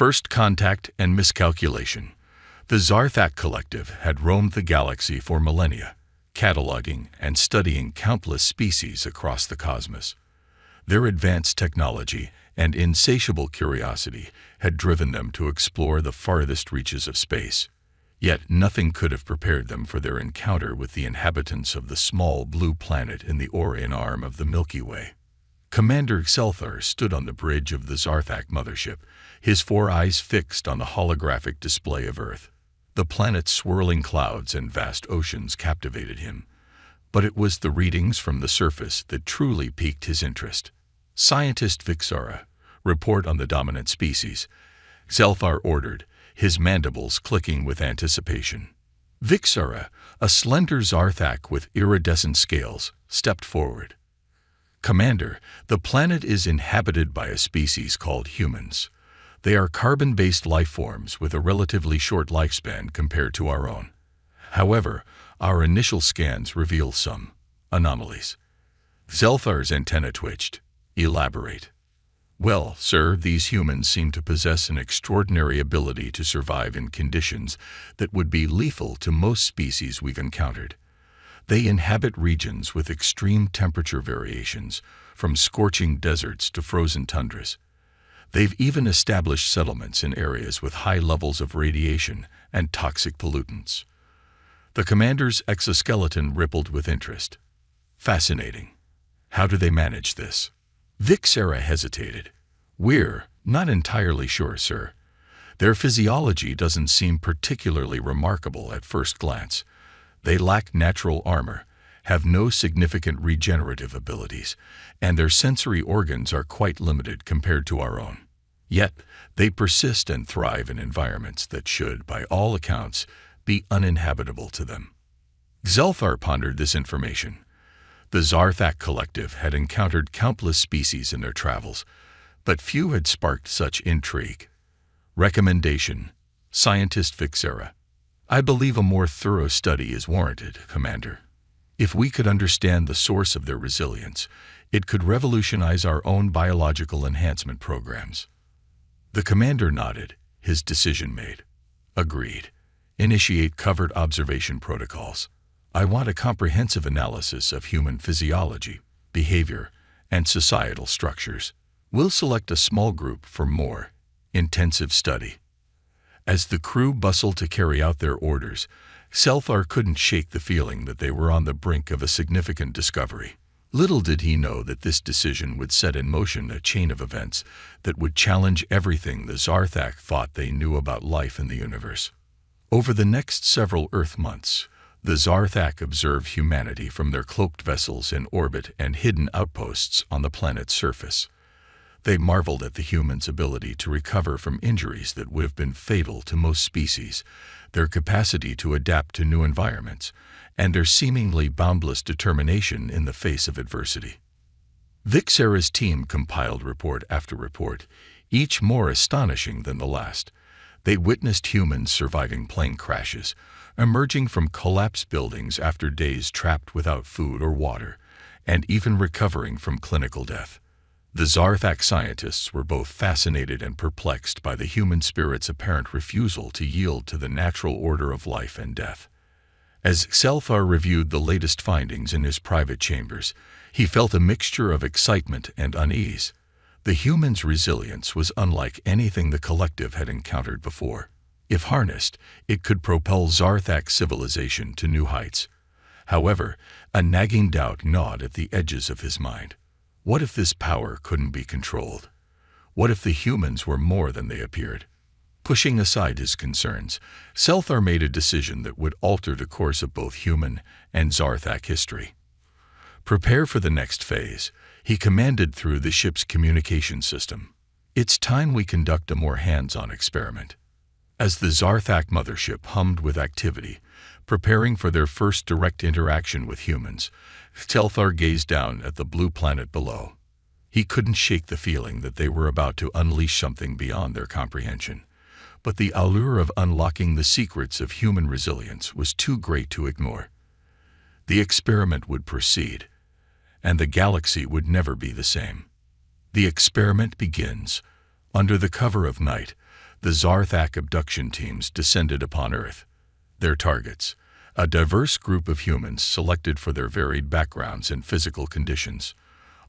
First contact and miscalculation. The Zarthak Collective had roamed the galaxy for millennia, cataloging and studying countless species across the cosmos. Their advanced technology and insatiable curiosity had driven them to explore the farthest reaches of space. Yet nothing could have prepared them for their encounter with the inhabitants of the small blue planet in the Orion arm of the Milky Way. Commander Xelthar stood on the bridge of the Zarthak mothership, his 4 eyes fixed on the holographic display of Earth. The planet's swirling clouds and vast oceans captivated him, but it was the readings from the surface that truly piqued his interest. Scientist Vixara, report on the dominant species, Xelthar ordered, his mandibles clicking with anticipation. Vixara, a slender Zarthak with iridescent scales, stepped forward. Commander, the planet is inhabited by a species called humans. They are carbon-based life forms with a relatively short lifespan compared to our own. However, our initial scans reveal some anomalies. Xelthar's antenna twitched. Elaborate. Well, sir, these humans seem to possess an extraordinary ability to survive in conditions that would be lethal to most species we've encountered. They inhabit regions with extreme temperature variations, from scorching deserts to frozen tundras. They've even established settlements in areas with high levels of radiation and toxic pollutants. The commander's exoskeleton rippled with interest. Fascinating. How do they manage this? Vixara hesitated. We're not entirely sure, sir. Their physiology doesn't seem particularly remarkable at first glance. They lack natural armor, have no significant regenerative abilities, and their sensory organs are quite limited compared to our own. Yet, they persist and thrive in environments that should, by all accounts, be uninhabitable to them. Xelthar pondered this information. The Zarthak Collective had encountered countless species in their travels, but few had sparked such intrigue. Recommendation: Scientist Vixara. I believe a more thorough study is warranted, Commander. If we could understand the source of their resilience, it could revolutionize our own biological enhancement programs. The commander nodded, his decision made. Agreed. Initiate covered observation protocols. I want a comprehensive analysis of human physiology, behavior, and societal structures. We'll select a small group for more intensive study. As the crew bustled to carry out their orders, Xelthar couldn't shake the feeling that they were on the brink of a significant discovery. Little did he know that this decision would set in motion a chain of events that would challenge everything the Zarthak thought they knew about life in the universe. Over the next several Earth months, the Zarthak observed humanity from their cloaked vessels in orbit and hidden outposts on the planet's surface. They marveled at the humans' ability to recover from injuries that would have been fatal to most species, their capacity to adapt to new environments, and their seemingly boundless determination in the face of adversity. Vixara's team compiled report after report, each more astonishing than the last. They witnessed humans surviving plane crashes, emerging from collapsed buildings after days trapped without food or water, and even recovering from clinical death. The Zarthak scientists were both fascinated and perplexed by the human spirit's apparent refusal to yield to the natural order of life and death. As Xelthar reviewed the latest findings in his private chambers, he felt a mixture of excitement and unease. The humans' resilience was unlike anything the collective had encountered before. If harnessed, it could propel Zarthak civilization to new heights. However, a nagging doubt gnawed at the edges of his mind. What if this power couldn't be controlled? What if the humans were more than they appeared? Pushing aside his concerns, Xelthar made a decision that would alter the course of both human and Zarthak history. Prepare for the next phase, he commanded through the ship's communication system. It's time we conduct a more hands-on experiment. As the Zarthak mothership hummed with activity, preparing for their first direct interaction with humans, Xelthar gazed down at the blue planet below. He couldn't shake the feeling that they were about to unleash something beyond their comprehension. But the allure of unlocking the secrets of human resilience was too great to ignore. The experiment would proceed, and the galaxy would never be the same. The experiment begins. Under the cover of night, the Zarthak abduction teams descended upon Earth. Their targets, a diverse group of humans selected for their varied backgrounds and physical conditions.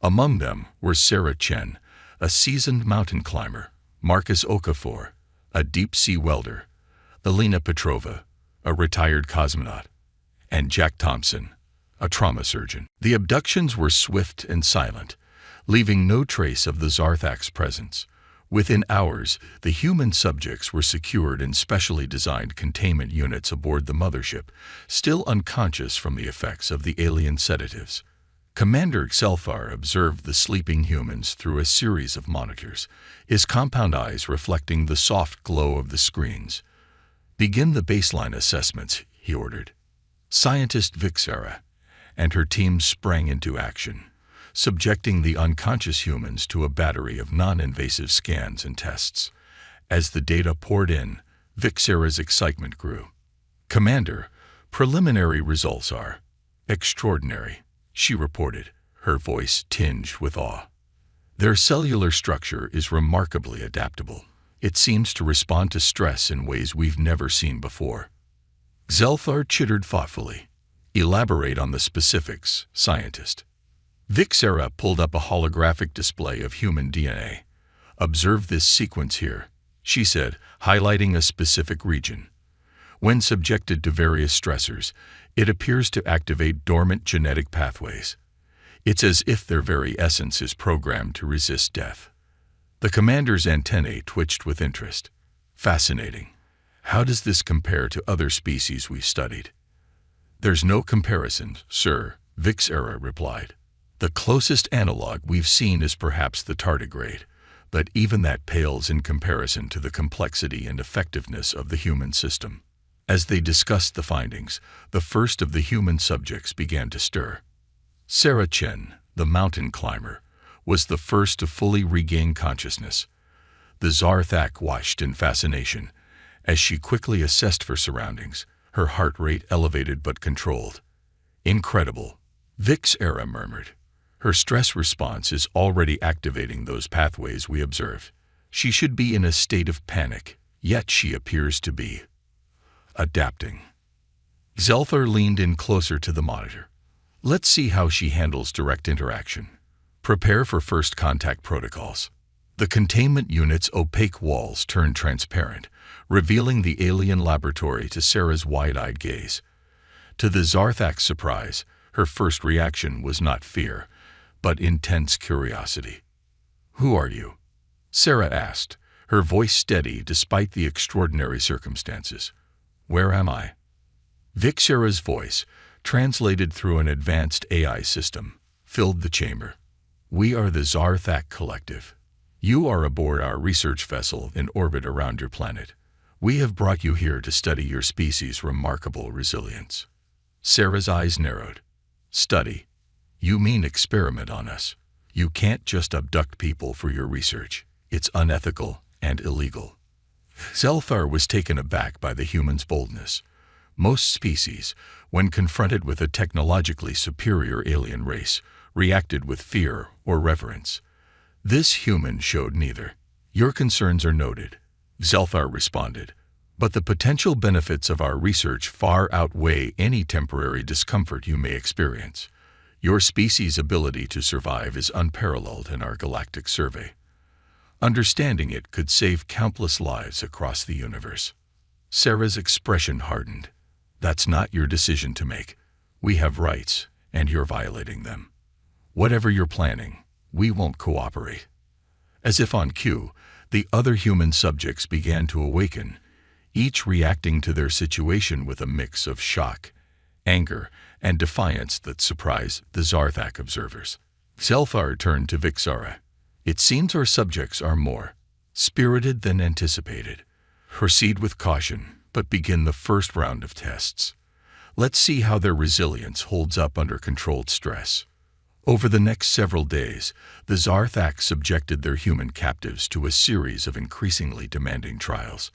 Among them were Sarah Chen, a seasoned mountain climber, Marcus Okafor, a deep-sea welder, Elena Petrova, a retired cosmonaut, and Jack Thompson, a trauma surgeon. The abductions were swift and silent, leaving no trace of the Zarthak's presence. Within hours, the human subjects were secured in specially designed containment units aboard the mothership, still unconscious from the effects of the alien sedatives. Commander Xelfar observed the sleeping humans through a series of monitors, his compound eyes reflecting the soft glow of the screens. "Begin the baseline assessments," he ordered. Scientist Vixera and her team sprang into action, subjecting the unconscious humans to a battery of non-invasive scans and tests. As the data poured in, Vixera's excitement grew. "Commander, preliminary results are extraordinary," she reported, her voice tinged with awe. "Their cellular structure is remarkably adaptable. It seems to respond to stress in ways we've never seen before." Xelfar chittered thoughtfully. "Elaborate on the specifics, scientist." Vixera pulled up a holographic display of human DNA. "Observe this sequence here," she said, highlighting a specific region. "When subjected to various stressors, it appears to activate dormant genetic pathways. It's as if their very essence is programmed to resist death." The commander's antennae twitched with interest. "Fascinating. How does this compare to other species we've studied?" "There's no comparison, sir," Vixera replied. "The closest analog we've seen is perhaps the tardigrade, but even that pales in comparison to the complexity and effectiveness of the human system." As they discussed the findings, the first of the human subjects began to stir. Sarah Chen, the mountain climber, was the first to fully regain consciousness. The Zarthak watched in fascination. As she quickly assessed for surroundings, her heart rate elevated but controlled. "Incredible," Vixera murmured. "Her stress response is already activating those pathways we observed. She should be in a state of panic, yet she appears to be adapting." Xelfar leaned in closer to the monitor. "Let's see how she handles direct interaction. Prepare for first contact protocols." The containment unit's opaque walls turned transparent, revealing the alien laboratory to Sarah's wide-eyed gaze. To the Zarthak's surprise, her first reaction was not fear, but intense curiosity. "Who are you?" Sarah asked, her voice steady despite the extraordinary circumstances. "Where am I?" Vixera's voice, translated through an advanced AI system, filled the chamber. "We are the Zarthak Collective. You are aboard our research vessel in orbit around your planet. We have brought you here to study your species' remarkable resilience." Sarah's eyes narrowed. "Study? You mean experiment on us? You can't just abduct people for your research. It's unethical and illegal." Xelfar was taken aback by the human's boldness. Most species, when confronted with a technologically superior alien race, reacted with fear or reverence. This human showed neither. "Your concerns are noted," Xelfar responded, "but the potential benefits of our research far outweigh any temporary discomfort you may experience. Your species' ability to survive is unparalleled in our galactic survey. Understanding it could save countless lives across the universe." Sarah's expression hardened. "That's not your decision to make. We have rights, and you're violating them. Whatever you're planning, we won't cooperate." As if on cue, the other human subjects began to awaken, each reacting to their situation with a mix of shock, anger, and defiance that surprised the Zarthak observers. Xelfar turned to Vixera. "It seems our subjects are more spirited than anticipated. Proceed with caution, but begin the first round of tests. Let's see how their resilience holds up under controlled stress." Over the next several days, the Zarthak subjected their human captives to a series of increasingly demanding trials.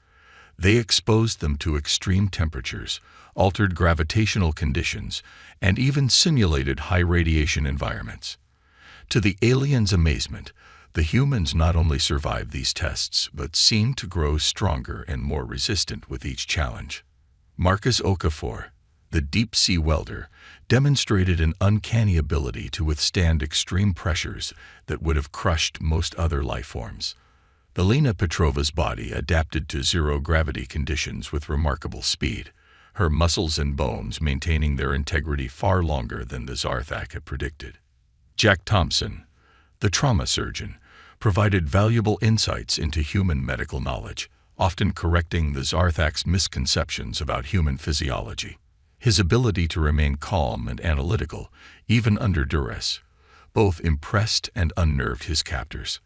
They exposed them to extreme temperatures, altered gravitational conditions, and even simulated high-radiation environments. To the aliens' amazement, The humans not only survived these tests, but seemed to grow stronger and more resistant with each challenge. Marcus Okafor, the deep-sea welder, demonstrated an uncanny ability to withstand extreme pressures that would have crushed most other life forms. Elena Petrova's body adapted to zero-gravity conditions with remarkable speed, her muscles and bones maintaining their integrity far longer than the Zarthak had predicted. Jack Thompson, the trauma surgeon, provided valuable insights into human medical knowledge, often correcting the Zarthak's misconceptions about human physiology. His ability to remain calm and analytical, even under duress, both impressed and unnerved his captors.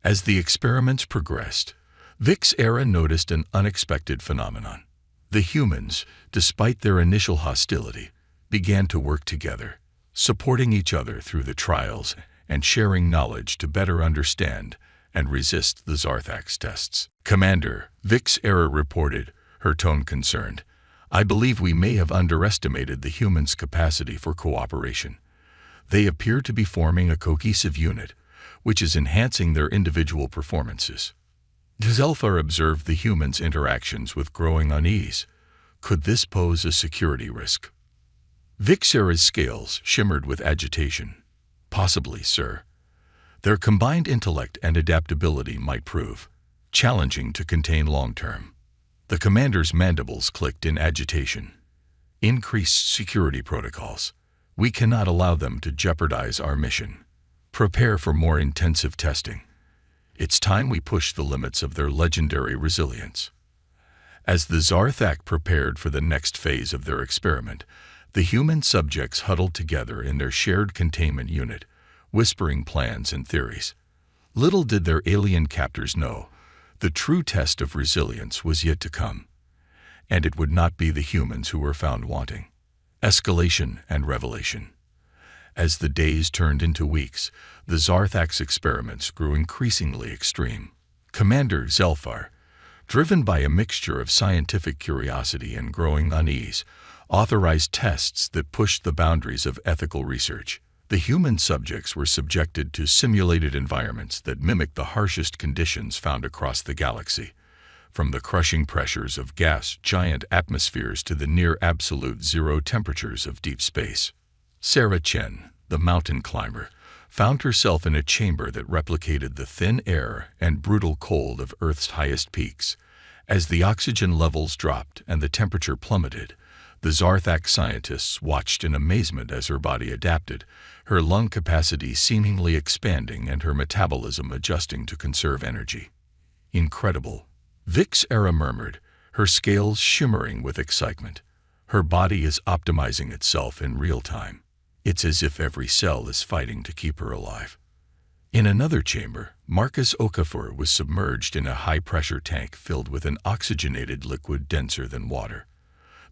As the experiments progressed, Vic's era noticed an unexpected phenomenon. The humans, despite their initial hostility, began to work together, supporting each other through the trials and sharing knowledge to better understand and resist the Zarthak's tests. "Commander," Vic's era reported, her tone concerned, "I believe we may have underestimated the humans' capacity for cooperation. They appear to be forming a cohesive unit, which is enhancing their individual performances." Zelfar observed the humans' interactions with growing unease. Could this pose a security risk? Vixera's scales shimmered with agitation. "Possibly, sir. Their combined intellect and adaptability might prove challenging to contain long-term." The commander's mandibles clicked in agitation. "Increased security protocols. We cannot allow them to jeopardize our mission. Prepare for more intensive testing. It's time we push the limits of their legendary resilience." As the Zarthak prepared for the next phase of their experiment, the human subjects huddled together in their shared containment unit, whispering plans and theories. Little did their alien captors know, the true test of resilience was yet to come. And it would not be the humans who were found wanting. Escalation and revelation. As the days turned into weeks, the Zarthak's experiments grew increasingly extreme. Commander Zelfar, driven by a mixture of scientific curiosity and growing unease, authorized tests that pushed the boundaries of ethical research. The human subjects were subjected to simulated environments that mimicked the harshest conditions found across the galaxy, from the crushing pressures of gas-giant atmospheres to the near-absolute zero temperatures of deep space. Sarah Chen, the mountain climber, found herself in a chamber that replicated the thin air and brutal cold of Earth's highest peaks. As the oxygen levels dropped and the temperature plummeted, the Zarthak scientists watched in amazement as her body adapted, her lung capacity seemingly expanding and her metabolism adjusting to conserve energy. "Incredible," Vix Era murmured, her scales shimmering with excitement. "Her body is optimizing itself in real time. It's as if every cell is fighting to keep her alive." In another chamber, Marcus Okafor was submerged in a high-pressure tank filled with an oxygenated liquid denser than water.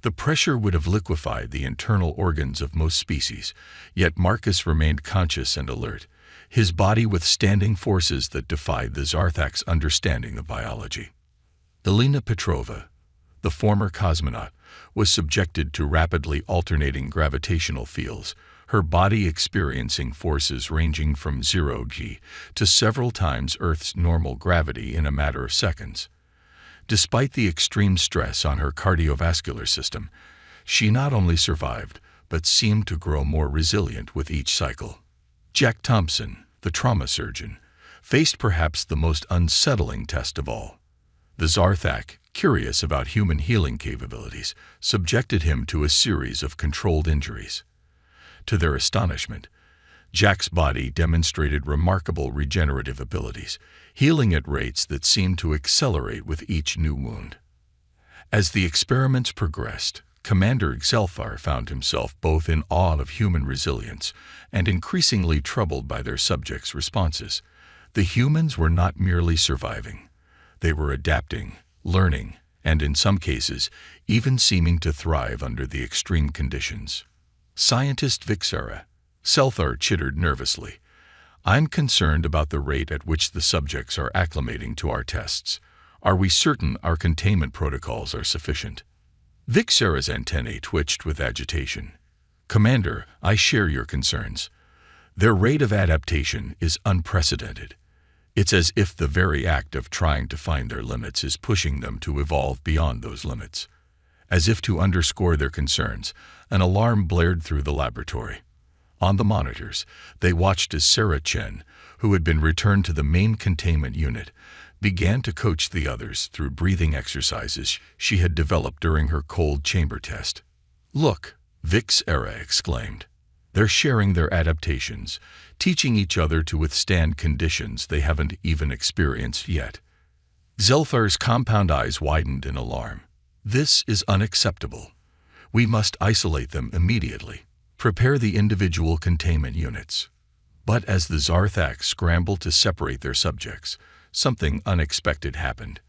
The pressure would have liquefied the internal organs of most species, yet Marcus remained conscious and alert, his body withstanding forces that defied the Zarthak's understanding of biology. Elena Petrova, the former cosmonaut, was subjected to rapidly alternating gravitational fields, her body experiencing forces ranging from 0 g to several times Earth's normal gravity in a matter of seconds. Despite the extreme stress on her cardiovascular system, she not only survived, but seemed to grow more resilient with each cycle. Jack Thompson, the trauma surgeon, faced perhaps the most unsettling test of all. The Zarthak, curious about human healing capabilities, subjected him to a series of controlled injuries. To their astonishment, Jack's body demonstrated remarkable regenerative abilities, healing at rates that seemed to accelerate with each new wound. As the experiments progressed, Commander Zelfar found himself both in awe of human resilience and increasingly troubled by their subjects' responses. The humans were not merely surviving. They were adapting, learning, and in some cases, even seeming to thrive under the extreme conditions. Scientist Vixera, Zelfar chittered nervously. "I'm concerned about the rate at which the subjects are acclimating to our tests. Are we certain our containment protocols are sufficient?" Vixera's antennae twitched with agitation. "Commander, I share your concerns. Their rate of adaptation is unprecedented. It's as if the very act of trying to find their limits is pushing them to evolve beyond those limits. As if to underscore their concerns, an alarm blared through the laboratory. On the monitors, they watched as Sarah Chen, who had been returned to the main containment unit, began to coach the others through breathing exercises she had developed during her cold chamber test. "Look," Sarah exclaimed. "They're sharing their adaptations, teaching each other to withstand conditions they haven't even experienced yet." Zelfar's compound eyes widened in alarm. "This is unacceptable. We must isolate them immediately. Prepare the individual containment units." But as the Zarthak scrambled to separate their subjects, something unexpected happened.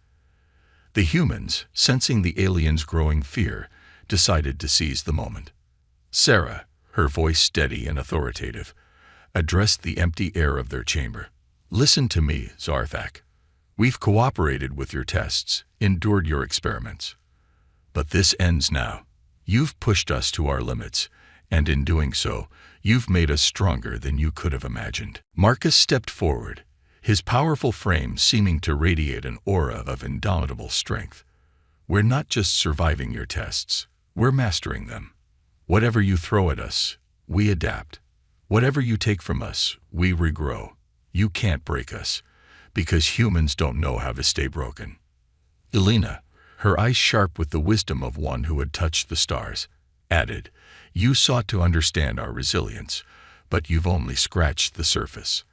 The humans, sensing the aliens' growing fear, decided to seize the moment. Sarah, her voice steady and authoritative, addressed the empty air of their chamber. "Listen to me, Zarthak. We've cooperated with your tests, endured your experiments. But this ends now. You've pushed us to our limits, and in doing so, you've made us stronger than you could have imagined." Marcus stepped forward, his powerful frame seeming to radiate an aura of indomitable strength. "We're not just surviving your tests, we're mastering them. Whatever you throw at us, we adapt. Whatever you take from us, we regrow. You can't break us, because humans don't know how to stay broken." Elena, her eyes sharp with the wisdom of one who had touched the stars, added, "You sought to understand our resilience, but you've only scratched the surface.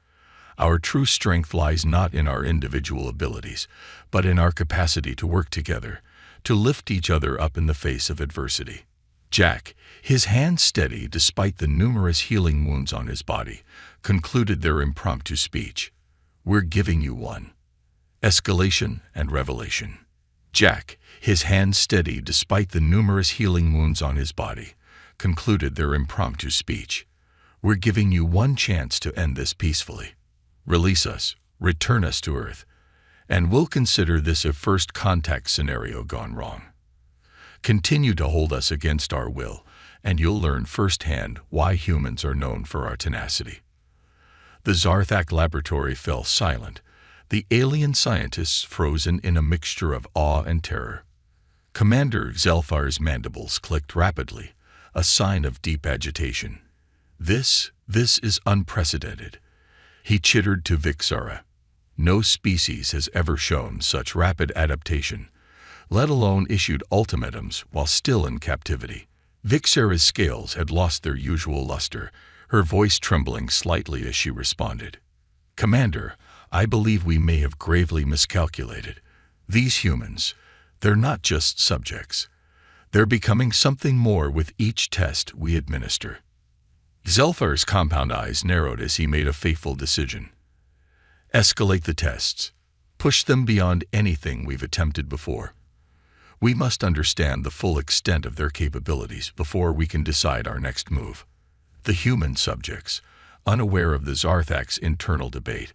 Our true strength lies not in our individual abilities, but in our capacity to work together, to lift each other up in the face of adversity." Jack, his hand steady despite the numerous healing wounds on his body, concluded their impromptu speech. "We're giving you one. Escalation and revelation." Jack, his hand steady despite the numerous healing wounds on his body, concluded their impromptu speech. "We're giving you one chance to end this peacefully. Release us, return us to Earth, and we'll consider this a first contact scenario gone wrong. Continue to hold us against our will, and you'll learn firsthand why humans are known for our tenacity." The Zarthak laboratory fell silent, the alien scientists frozen in a mixture of awe and terror. Commander Zelfar's mandibles clicked rapidly, a sign of deep agitation. This is unprecedented," he chittered to Vixara. "No species has ever shown such rapid adaptation, let alone issued ultimatums while still in captivity." Vixara's scales had lost their usual luster, her voice trembling slightly as she responded. "Commander, I believe we may have gravely miscalculated. These humans, they're not just subjects. They're becoming something more with each test we administer." Zelfar's compound eyes narrowed as he made a fateful decision. "Escalate the tests. Push them beyond anything we've attempted before. We must understand the full extent of their capabilities before we can decide our next move." The human subjects, unaware of the Zarthak's internal debate,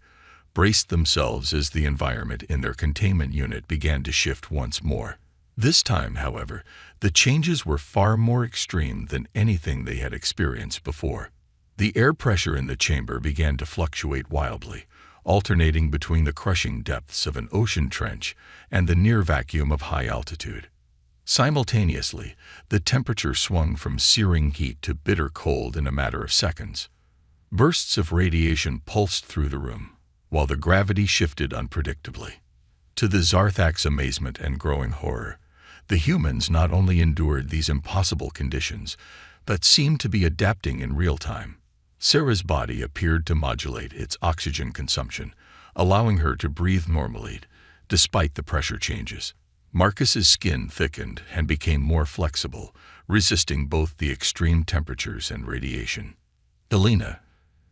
braced themselves as the environment in their containment unit began to shift once more. This time, however, the changes were far more extreme than anything they had experienced before. The air pressure in the chamber began to fluctuate wildly, alternating between the crushing depths of an ocean trench and the near vacuum of high altitude. Simultaneously, the temperature swung from searing heat to bitter cold in a matter of seconds. Bursts of radiation pulsed through the room, while the gravity shifted unpredictably. To the Zarthak's amazement and growing horror, the humans not only endured these impossible conditions, but seemed to be adapting in real time. Sarah's body appeared to modulate its oxygen consumption, allowing her to breathe normally, despite the pressure changes. Marcus's skin thickened and became more flexible, resisting both the extreme temperatures and radiation. Elena,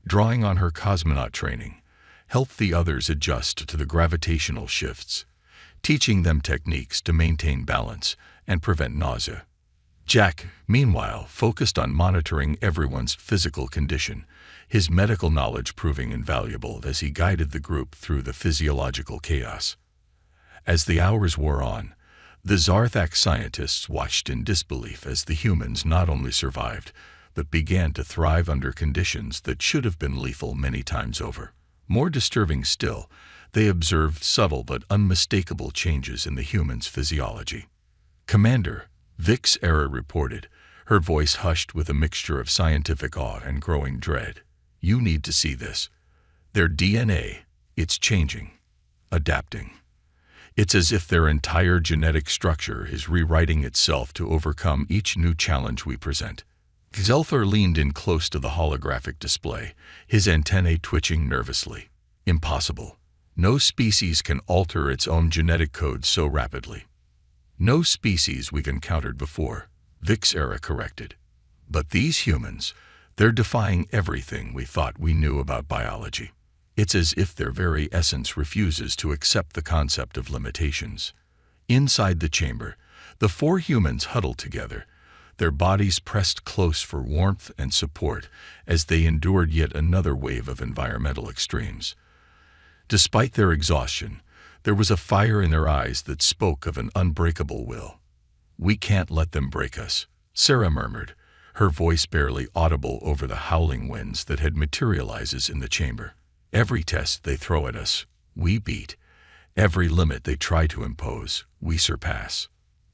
drawing on her cosmonaut training, helped the others adjust to the gravitational shifts, teaching them techniques to maintain balance and prevent nausea. Jack, meanwhile, focused on monitoring everyone's physical condition, his medical knowledge proving invaluable as he guided the group through the physiological chaos. As the hours wore on, the Zarthak scientists watched in disbelief as the humans not only survived, but began to thrive under conditions that should have been lethal many times over. More disturbing still, They observed subtle but unmistakable changes in the human's physiology. "Commander," Vix Era reported, her voice hushed with a mixture of scientific awe and growing dread. "You need to see this. Their DNA, it's changing, adapting. It's as if their entire genetic structure is rewriting itself to overcome each new challenge we present." Zelthar leaned in close to the holographic display, his antennae twitching nervously. "Impossible. No species can alter its own genetic code so rapidly." "No species we've encountered before," Vix Era corrected. "But these humans, they're defying everything we thought we knew about biology. It's as if their very essence refuses to accept the concept of limitations." Inside the chamber, the four humans huddled together, their bodies pressed close for warmth and support as they endured yet another wave of environmental extremes. Despite their exhaustion, there was a fire in their eyes that spoke of an unbreakable will. "We can't let them break us," Sarah murmured, her voice barely audible over the howling winds that had materialized in the chamber. "Every test they throw at us, we beat. Every limit they try to impose, we surpass."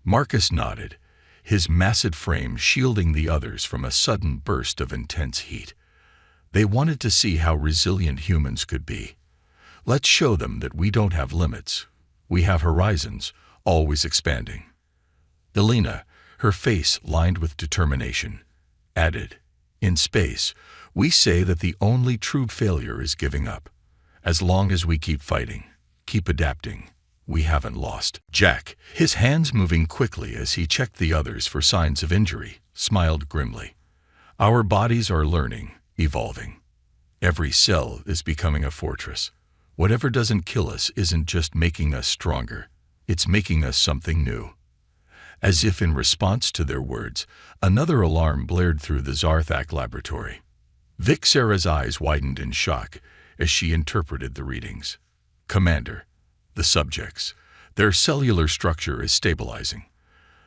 Marcus nodded, his massive frame shielding the others from a sudden burst of intense heat. They wanted to see how resilient humans could be. "Let's show them that we don't have limits. We have horizons, always expanding." Elena, her face lined with determination, added, "In space, we say that the only true failure is giving up. As long as we keep fighting, keep adapting, we haven't lost." Jack, his hands moving quickly as he checked the others for signs of injury, smiled grimly. "Our bodies are learning, evolving. Every cell is becoming a fortress. Whatever doesn't kill us isn't just making us stronger, it's making us something new." As if in response to their words, another alarm blared through the Zarthak laboratory. Vix Era's eyes widened in shock as she interpreted the readings. "Commander, the subjects, their cellular structure is stabilizing.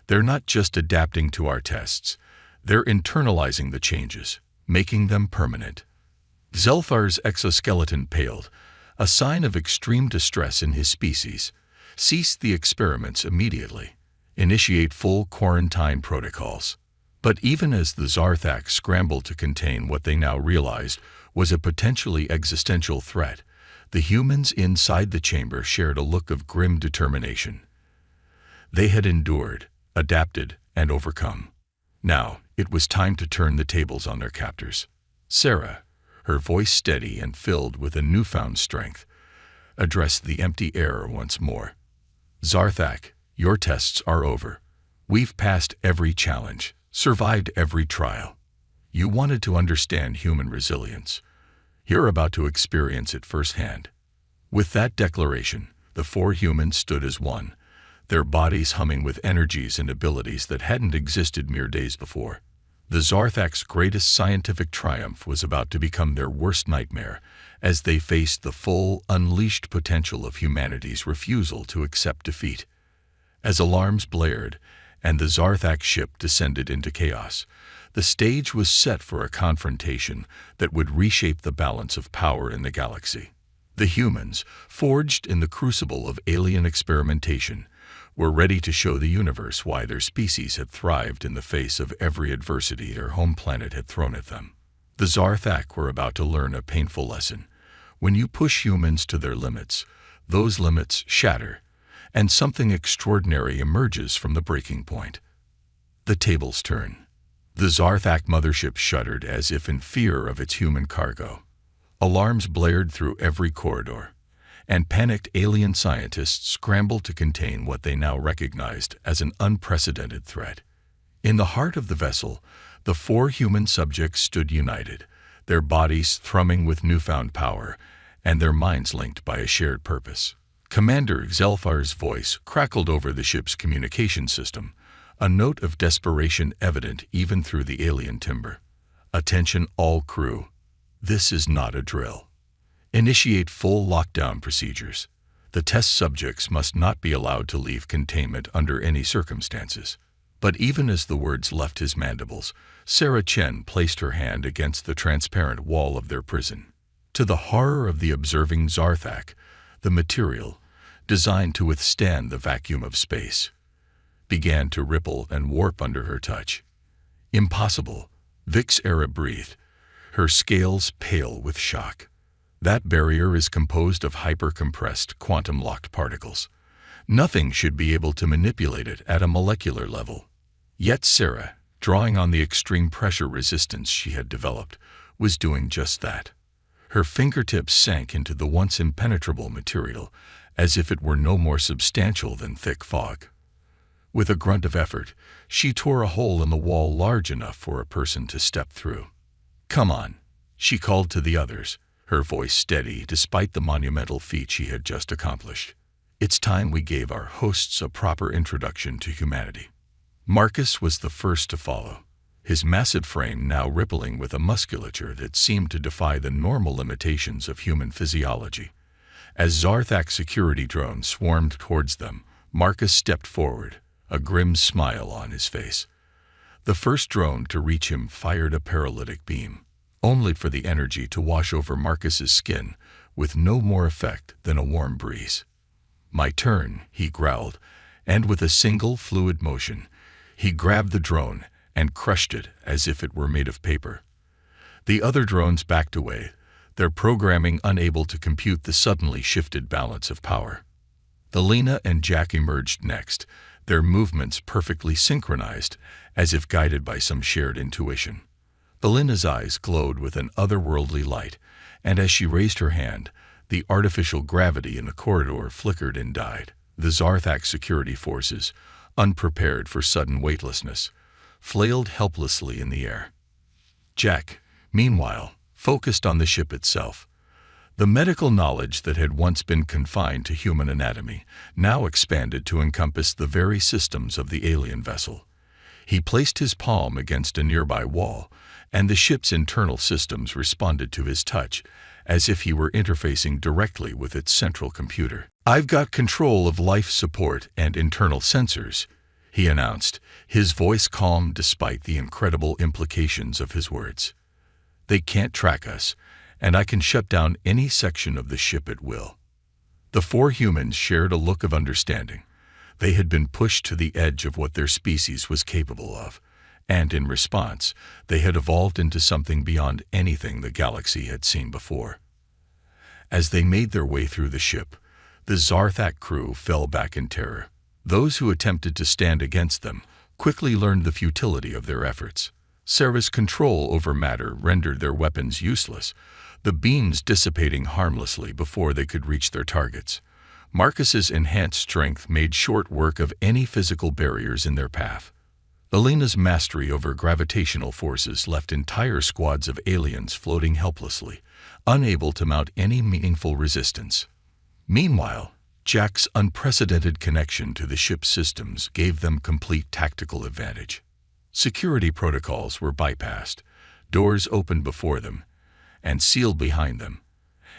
They're not just adapting to our tests, they're internalizing the changes, making them permanent." Zelthar's exoskeleton paled, a sign of extreme distress in his species. "Cease the experiments immediately. Initiate full quarantine protocols." But even as the Zarthak scrambled to contain what they now realized was a potentially existential threat, the humans inside the chamber shared a look of grim determination. They had endured, adapted, and overcome. Now, it was time to turn the tables on their captors. Sarah, her voice steady and filled with a newfound strength, addressed the empty air once more. "Zarthak, your tests are over. We've passed every challenge, survived every trial. You wanted to understand human resilience. You're about to experience it firsthand." With that declaration, the four humans stood as one, their bodies humming with energies and abilities that hadn't existed mere days before. The Zarthak's greatest scientific triumph was about to become their worst nightmare as they faced the full, unleashed potential of humanity's refusal to accept defeat. As alarms blared and the Zarthak ship descended into chaos, the stage was set for a confrontation that would reshape the balance of power in the galaxy. The humans, forged in the crucible of alien experimentation, were ready to show the universe why their species had thrived in the face of every adversity their home planet had thrown at them. The Zarthak were about to learn a painful lesson. When you push humans to their limits, those limits shatter, and something extraordinary emerges from the breaking point. The tables turn. The Zarthak mothership shuddered as if in fear of its human cargo. Alarms blared through every corridor, and panicked alien scientists scrambled to contain what they now recognized as an unprecedented threat. In the heart of the vessel, the four human subjects stood united, their bodies thrumming with newfound power, and their minds linked by a shared purpose. Commander Zelthar's voice crackled over the ship's communication system, a note of desperation evident even through the alien timber. "Attention all crew. This is not a drill. Initiate full lockdown procedures. The test subjects must not be allowed to leave containment under any circumstances." But even as the words left his mandibles, Sarah Chen placed her hand against the transparent wall of their prison. To the horror of the observing Zarthak, The material, designed to withstand the vacuum of space, began to ripple and warp under her touch. Impossible, Vix-Era breathed, her scales pale with shock. That barrier is composed of hyper-compressed, quantum-locked particles. Nothing should be able to manipulate it at a molecular level. Yet Sarah, drawing on the extreme pressure resistance she had developed, was doing just that. Her fingertips sank into the once impenetrable material, as if it were no more substantial than thick fog. With a grunt of effort, she tore a hole in the wall large enough for a person to step through. "Come on," she called to the others, her voice steady despite the monumental feat she had just accomplished. "It's time we gave our hosts a proper introduction to humanity." Marcus was the first to follow, his massive frame now rippling with a musculature that seemed to defy the normal limitations of human physiology. As Zarthak security drones swarmed towards them, Marcus stepped forward, a grim smile on his face. The first drone to reach him fired a paralytic beam, only for the energy to wash over Marcus's skin with no more effect than a warm breeze. "My turn," he growled, and with a single fluid motion, he grabbed the drone and crushed it as if it were made of paper. The other drones backed away, their programming unable to compute the suddenly shifted balance of power. Alina and Jack emerged next, their movements perfectly synchronized, as if guided by some shared intuition. Alina's eyes glowed with an otherworldly light, and as she raised her hand, the artificial gravity in the corridor flickered and died. The Zarthak security forces, unprepared for sudden weightlessness, flailed helplessly in the air. Jack, meanwhile, focused on the ship itself. The medical knowledge that had once been confined to human anatomy now expanded to encompass the very systems of the alien vessel. He placed his palm against a nearby wall, and the ship's internal systems responded to his touch, as if he were interfacing directly with its central computer. "I've got control of life support and internal sensors," he announced, his voice calm despite the incredible implications of his words. "They can't track us, and I can shut down any section of the ship at will." The four humans shared a look of understanding. They had been pushed to the edge of what their species was capable of, and in response, they had evolved into something beyond anything the galaxy had seen before. As they made their way through the ship, the Zarthak crew fell back in terror. Those who attempted to stand against them quickly learned the futility of their efforts. Sarah's control over matter rendered their weapons useless, the beams dissipating harmlessly before they could reach their targets. Marcus's enhanced strength made short work of any physical barriers in their path. Alina's mastery over gravitational forces left entire squads of aliens floating helplessly, unable to mount any meaningful resistance. Meanwhile, Jack's unprecedented connection to the ship's systems gave them complete tactical advantage. Security protocols were bypassed, doors opened before them, and sealed behind them,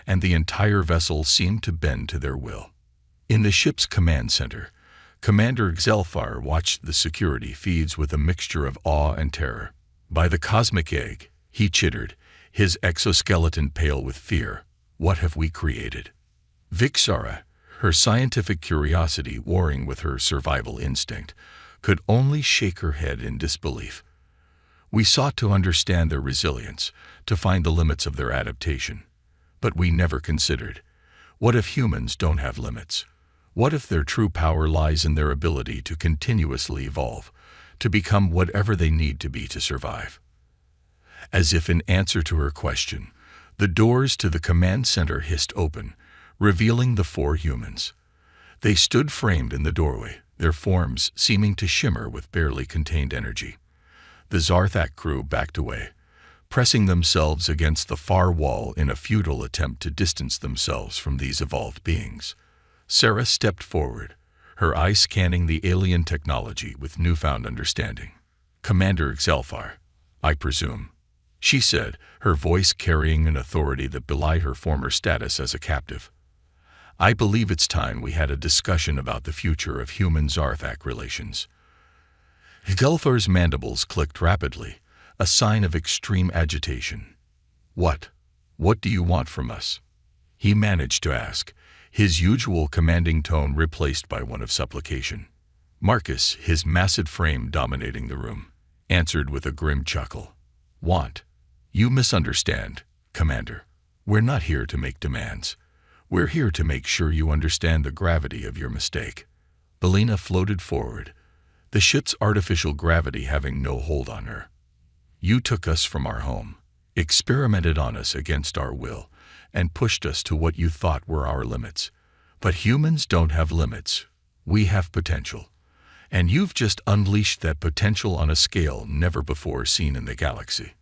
and the entire vessel seemed to bend to their will. In the ship's command center, Commander Xelfar watched the security feeds with a mixture of awe and terror. "By the cosmic egg," he chittered, his exoskeleton pale with fear, "what have we created?" Vixara, her scientific curiosity warring with her survival instinct, could only shake her head in disbelief. "We sought to understand their resilience, to find the limits of their adaptation. But we never considered, what if humans don't have limits? What if their true power lies in their ability to continuously evolve, to become whatever they need to be to survive?" As if in answer to her question, the doors to the command center hissed open, revealing the four humans. They stood framed in the doorway, their forms seeming to shimmer with barely contained energy. The Zarthak crew backed away, pressing themselves against the far wall in a futile attempt to distance themselves from these evolved beings. Sarah stepped forward, her eyes scanning the alien technology with newfound understanding. "Commander Xelfar, I presume," she said, her voice carrying an authority that belied her former status as a captive. "I believe it's time we had a discussion about the future of human-Zarthak relations." Xelfar's mandibles clicked rapidly, a sign of extreme agitation. What do you want from us?" he managed to ask, his usual commanding tone replaced by one of supplication. Marcus, his massive frame dominating the room, answered with a grim chuckle. "Want? You misunderstand, Commander. We're not here to make demands. We're here to make sure you understand the gravity of your mistake." Belina floated forward, the ship's artificial gravity having no hold on her. "You took us from our home, experimented on us against our will, and pushed us to what you thought were our limits. But humans don't have limits. We have potential. And you've just unleashed that potential on a scale never before seen in the galaxy."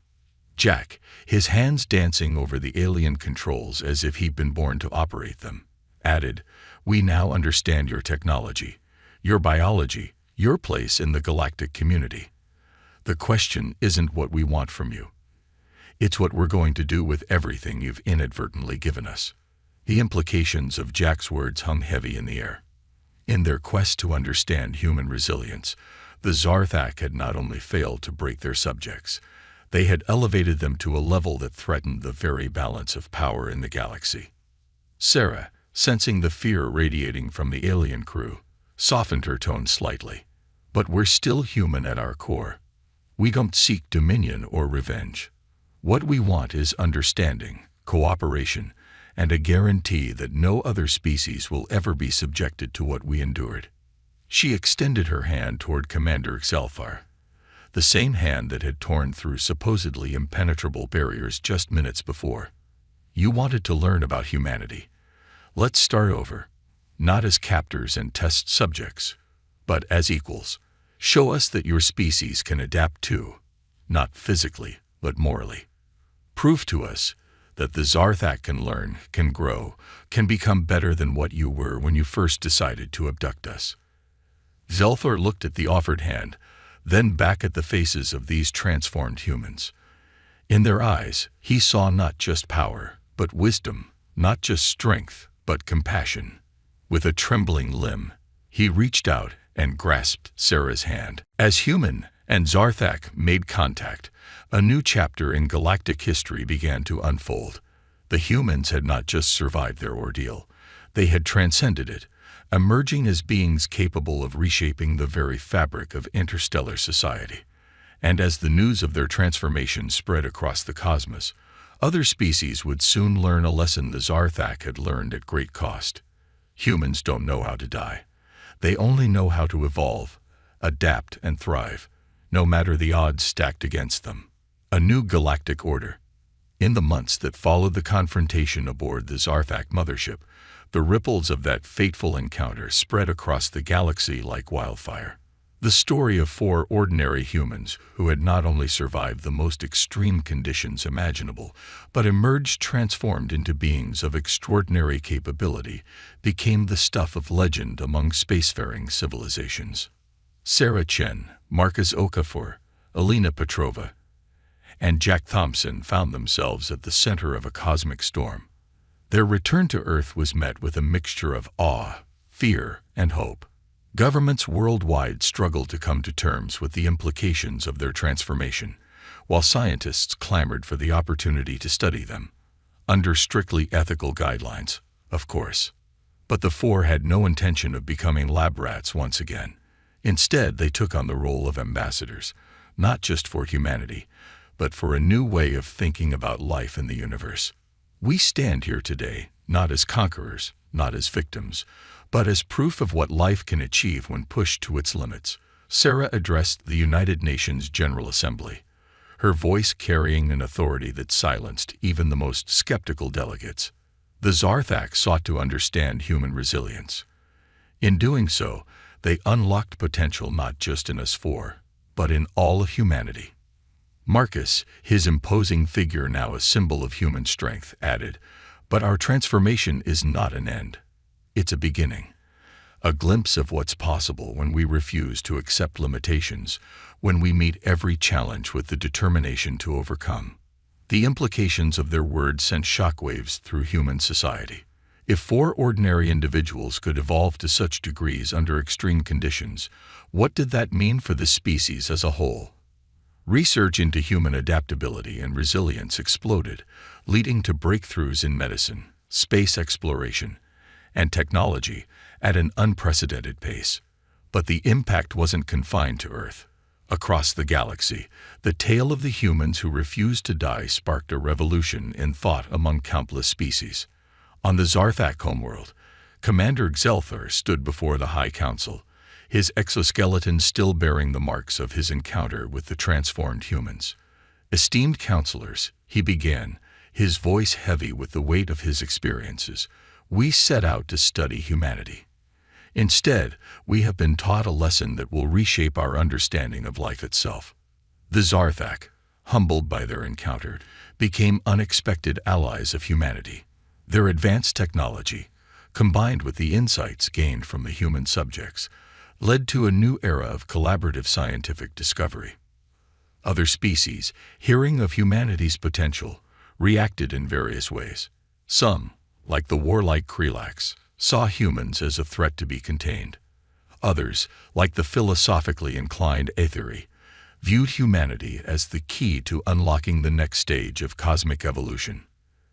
Jack, his hands dancing over the alien controls as if he'd been born to operate them, added, "We now understand your technology, your biology, your place in the galactic community. The question isn't what we want from you. It's what we're going to do with everything you've inadvertently given us." The implications of Jack's words hung heavy in the air. In their quest to understand human resilience, the Zarthak had not only failed to break their subjects, they had elevated them to a level that threatened the very balance of power in the galaxy. Sarah, sensing the fear radiating from the alien crew, softened her tone slightly. "But we're still human at our core. We don't seek dominion or revenge. What we want is understanding, cooperation, and a guarantee that no other species will ever be subjected to what we endured." She extended her hand toward Commander Xelfar, the same hand that had torn through supposedly impenetrable barriers just minutes before. "You wanted to learn about humanity. Let's start over, not as captors and test subjects, but as equals. Show us that your species can adapt too, not physically, but morally. Prove to us that the Zarthak can learn, can grow, can become better than what you were when you first decided to abduct us." Xelfar looked at the offered hand, then back at the faces of these transformed humans. In their eyes, he saw not just power, but wisdom, not just strength, but compassion. With a trembling limb, he reached out and grasped Sarah's hand. As human and Zarthak made contact, a new chapter in galactic history began to unfold. The humans had not just survived their ordeal, they had transcended it, emerging as beings capable of reshaping the very fabric of interstellar society. And as the news of their transformation spread across the cosmos, other species would soon learn a lesson the Zarthak had learned at great cost. Humans don't know how to die. They only know how to evolve, adapt, and thrive, no matter the odds stacked against them. A new galactic order. In the months that followed the confrontation aboard the Zarthak mothership, the ripples of that fateful encounter spread across the galaxy like wildfire. The story of 4 ordinary humans who had not only survived the most extreme conditions imaginable, but emerged transformed into beings of extraordinary capability, became the stuff of legend among spacefaring civilizations. Sarah Chen, Marcus Okafor, Alina Petrova, and Jack Thompson found themselves at the center of a cosmic storm. Their return to Earth was met with a mixture of awe, fear, and hope. Governments worldwide struggled to come to terms with the implications of their transformation, while scientists clamored for the opportunity to study them, under strictly ethical guidelines, of course. But the 4 had no intention of becoming lab rats once again. Instead, they took on the role of ambassadors, not just for humanity, but for a new way of thinking about life in the universe. We stand here today, not as conquerors, not as victims, but as proof of what life can achieve when pushed to its limits. Sarah addressed the United Nations General Assembly, her voice carrying an authority that silenced even the most skeptical delegates. The Zarthak sought to understand human resilience. In doing so, they unlocked potential not just in us 4, but in all of humanity. Marcus, his imposing figure now a symbol of human strength, added, "But our transformation is not an end. It's a beginning. A glimpse of what's possible when we refuse to accept limitations, when we meet every challenge with the determination to overcome." The implications of their words sent shockwaves through human society. If 4 ordinary individuals could evolve to such degrees under extreme conditions, what did that mean for the species as a whole? Research into human adaptability and resilience exploded, leading to breakthroughs in medicine, space exploration, and technology at an unprecedented pace. But the impact wasn't confined to Earth. Across the galaxy, the tale of the humans who refused to die sparked a revolution in thought among countless species. On the Zarthak homeworld, Commander Xelthar stood before the High Council, his exoskeleton still bearing the marks of his encounter with the transformed humans. "Esteemed counselors," he began, his voice heavy with the weight of his experiences, "we set out to study humanity. Instead, we have been taught a lesson that will reshape our understanding of life itself." The Zarthak, humbled by their encounter, became unexpected allies of humanity. Their advanced technology, combined with the insights gained from the human subjects, led to a new era of collaborative scientific discovery. Other species, hearing of humanity's potential, reacted in various ways. Some, like the warlike Krelax, saw humans as a threat to be contained. Others, like the philosophically inclined Aetheri, viewed humanity as the key to unlocking the next stage of cosmic evolution.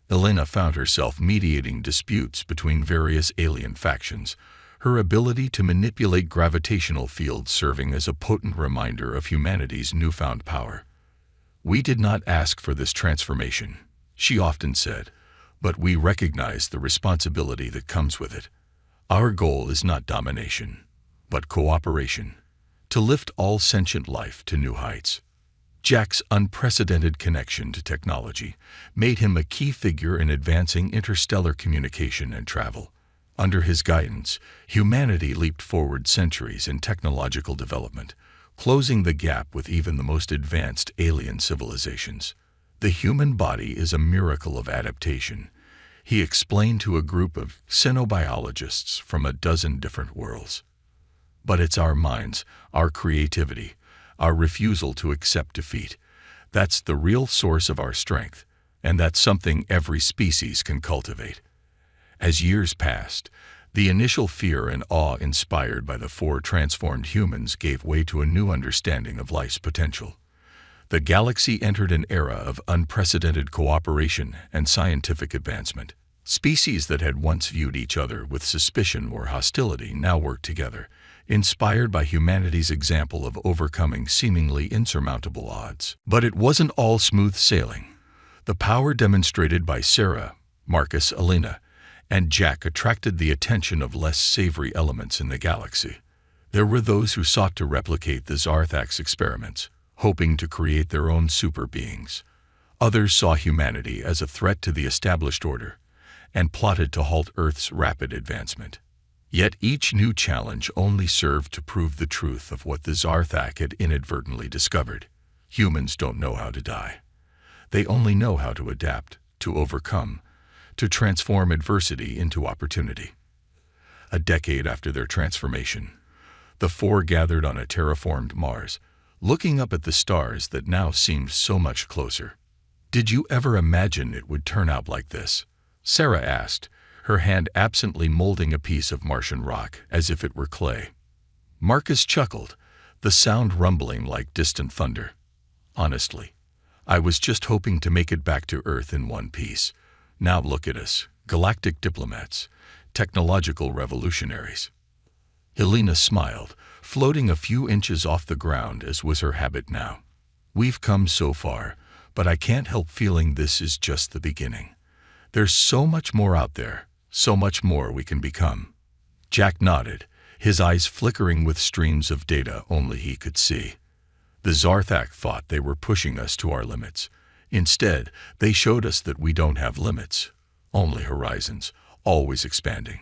Elena found herself mediating disputes between various alien factions, her ability to manipulate gravitational fields serving as a potent reminder of humanity's newfound power. "We did not ask for this transformation," she often said, "but we recognize the responsibility that comes with it. Our goal is not domination, but cooperation, to lift all sentient life to new heights." Jack's unprecedented connection to technology made him a key figure in advancing interstellar communication and travel. Under his guidance, humanity leaped forward centuries in technological development, closing the gap with even the most advanced alien civilizations. "The human body is a miracle of adaptation," he explained to a group of xenobiologists from a dozen different worlds. "But it's our minds, our creativity, our refusal to accept defeat. That's the real source of our strength, and that's something every species can cultivate." As years passed, the initial fear and awe inspired by the 4 transformed humans gave way to a new understanding of life's potential. The galaxy entered an era of unprecedented cooperation and scientific advancement. Species that had once viewed each other with suspicion or hostility now worked together, inspired by humanity's example of overcoming seemingly insurmountable odds. But it wasn't all smooth sailing. The power demonstrated by Sarah, Marcus, Elena, and Jack attracted the attention of less savory elements in the galaxy. There were those who sought to replicate the Zarthak's experiments, hoping to create their own super beings. Others saw humanity as a threat to the established order, and plotted to halt Earth's rapid advancement. Yet each new challenge only served to prove the truth of what the Zarthak had inadvertently discovered. Humans don't know how to die. They only know how to adapt, to overcome, to transform adversity into opportunity. A decade after their transformation, the 4 gathered on a terraformed Mars, looking up at the stars that now seemed so much closer. "Did you ever imagine it would turn out like this?" Sarah asked, her hand absently molding a piece of Martian rock as if it were clay. Marcus chuckled, the sound rumbling like distant thunder. "Honestly, I was just hoping to make it back to Earth in one piece. Now look at us, galactic diplomats, technological revolutionaries." Helena smiled, floating a few inches off the ground as was her habit now. "We've come so far, but I can't help feeling this is just the beginning. There's so much more out there, so much more we can become." Jack nodded, his eyes flickering with streams of data only he could see. The Zarthak thought they were pushing us to our limits. Instead, they showed us that we don't have limits, only horizons, always expanding.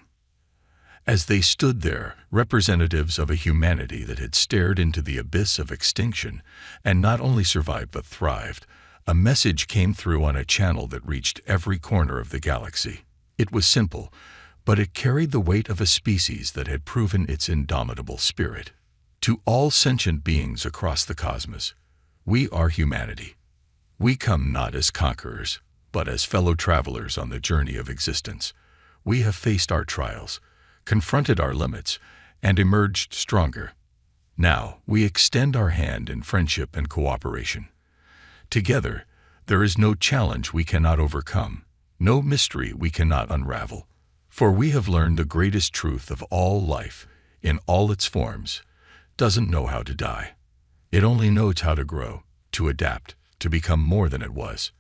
As they stood there, representatives of a humanity that had stared into the abyss of extinction and not only survived but thrived, a message came through on a channel that reached every corner of the galaxy. It was simple, but it carried the weight of a species that had proven its indomitable spirit. "To all sentient beings across the cosmos, we are humanity. We come not as conquerors, but as fellow travelers on the journey of existence. We have faced our trials, confronted our limits, and emerged stronger. Now we extend our hand in friendship and cooperation. Together, there is no challenge we cannot overcome, no mystery we cannot unravel. For we have learned the greatest truth of all life, in all its forms, doesn't know how to die. It only knows how to grow, to adapt, to become more than it was.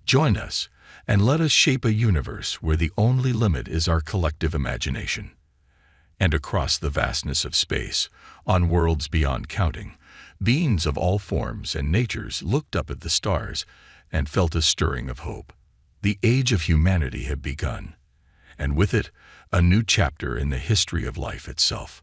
Join us, and let us shape a universe where the only limit is our collective imagination. And across the vastness of space, on worlds beyond counting, beings of all forms and natures looked up at the stars and felt a stirring of hope. The age of humanity had begun, and with it, a new chapter in the history of life itself.